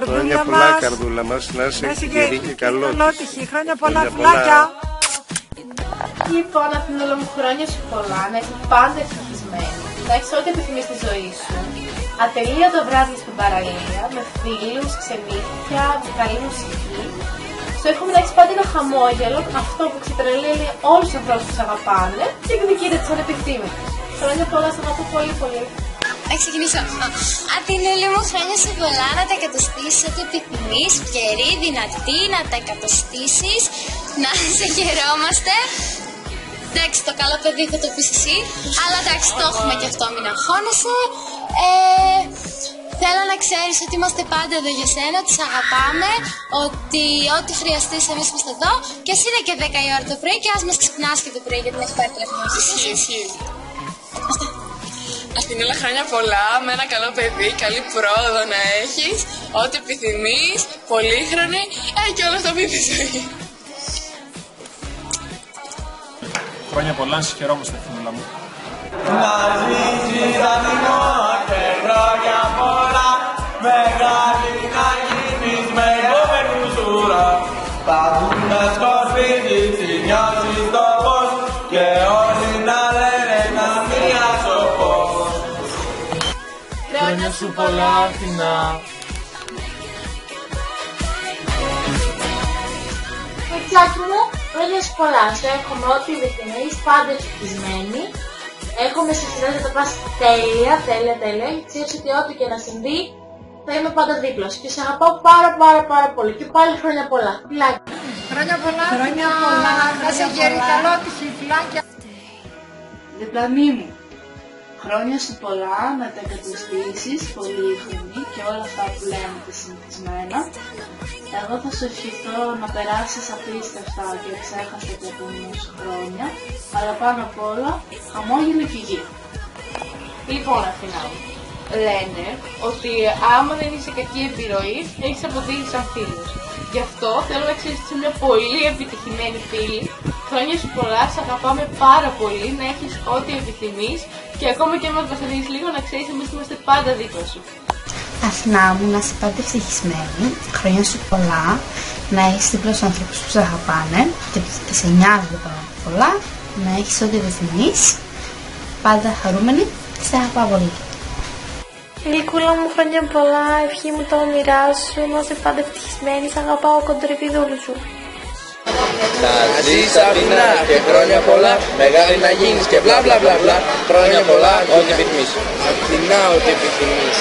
Χρόνια πολλά, καρδούλα μας. Να είσαι γερή και καλότυχη. Χρόνια πολλά, φιλάκια. Λοιπόν, Αθηνούλα μου, χρόνια σου πολλά, να είσαι πάντα ευτυχισμένη, να έχεις ό,τι επιθυμείς στη ζωή σου, ατελείωτα βράδια στην παραλία, με φίλους, ξενύχια, με καλή μουσική. Σου εύχομαι να έχεις πάντα ένα χαμόγελο, αυτό που ξετρελαίνει όλους τους ανθρώπους που σε αγαπάνε και εκδικείται τους ανεπιθύμητους. Χρόνια πολλά, σε αγαπώ πολύ πολύ. Να ξεκινήσω. Αθηνούλη μου, χρόνια σου πολλά, να τα εκατοστήσεις ό,τι επιθυμείς, γερή, δυνατή, να τα εκατοστήσεις, να σε χαιρόμαστε. Εντάξει, το καλό παιδί θα το πεις εσύ, αλλά εντάξει, το έχουμε και αυτό, μην αγχώνεσαι. Θέλω να ξέρεις ότι είμαστε πάντα εδώ για σένα, ότι σε αγαπάμε, ότι ό,τι χρειαστείς εμείς είμαστε εδώ και εσύ είναι και 10 η ώρα το πρωί και ας μας ξυπνάς και το πρωί γιατί να έχει πάρει τηλέφωνο. Ισχύει. Αθηνούλα, χρόνια πολλά, με ένα καλό παιδί, καλή πρόοδο να έχεις, ό,τι επιθυμείς, πολύχρονη, και όλα αυτά που είπε η ζωή. Χρόνια πολλά, να σας χαιρόμαστε, Αθηνούλα μου. Να ζήσεις Αθηνό και χρόνια πολλά, μεγάλη να γίνεις με επόμενους ουρά. Παντού να σκορπίζεις, νιώσεις το φως και όλοι να λένε να μία σοφός. Χρόνια σου πολλά, Αθηνά. Μητσάκι μου, χρόνια σου πολλά, σου εύχομαι ό,τι επιθυμείς, πάντα ευτυχισμένη. Εύχομαι σε σειρά να τα πας τέλεια, ξέρεις ότι ό,τι και να συμβεί θα είμαι πάντα δίπλα σου και σε αγαπάω πάρα πολύ και πάλι χρόνια πολλά. Φιλάκια. Χρόνια πολλά, να είσαι γερή, καλότυχη, φιλάκια. Διπλανή μου, χρόνια σου πολλά, να τα εκατοστήσεις, πολύχρονη και όλα αυτά που λέμε τα συνηθισμένα. Εγώ θα σου ευχηθώ να περάσεις απίστευτα και εξέχαστα τα επόμενα σου χρόνια, αλλά πάνω απ' όλα χαμόγελο και υγεία. Λοιπόν, Αθηνά μου, λένε ότι άμα δεν είσαι κακή επιρροή, έχεις αποτύχει σαν φίλος. Γι' αυτό θέλω να ξέρεις ότι είσαι μια πολύ επιτυχημένη φίλη. Χρόνια σου πολλά, σε αγαπάμε πάρα πολύ, να έχεις ό,τι επιθυμείς και ακόμα και αν μας βασανίζεις λίγο να ξέρεις εμείς είμαστε πάντα δίπλα σου. Αθηνά μου, να είσαι πάντα ευτυχισμένη, χρόνια σου πολλά, να έχεις δίπλα στους ανθρώπους που σε αγαπάνε και σε νοιάζονται πάρα πολλά, να έχεις ό,τι επιθυμείς, πάντα χαρούμενη και σε αγαπάω πολύ. Γλυκούλα μου, χρόνια πολλά, ευχή μου το όνειρά σου, να είσαι πάντα ευτυχισμένη, σ' αγαπάω κοντρεπιδούλου σου. Να ζεις Αθηνά και χρόνια πολλά, μεγάλη να γίνεις και μπλα μπλα μπλα μπλα. Χρόνια πολλά, ό,τι επιθυμείς. Αθηνά, ό,τι επιθυμείς.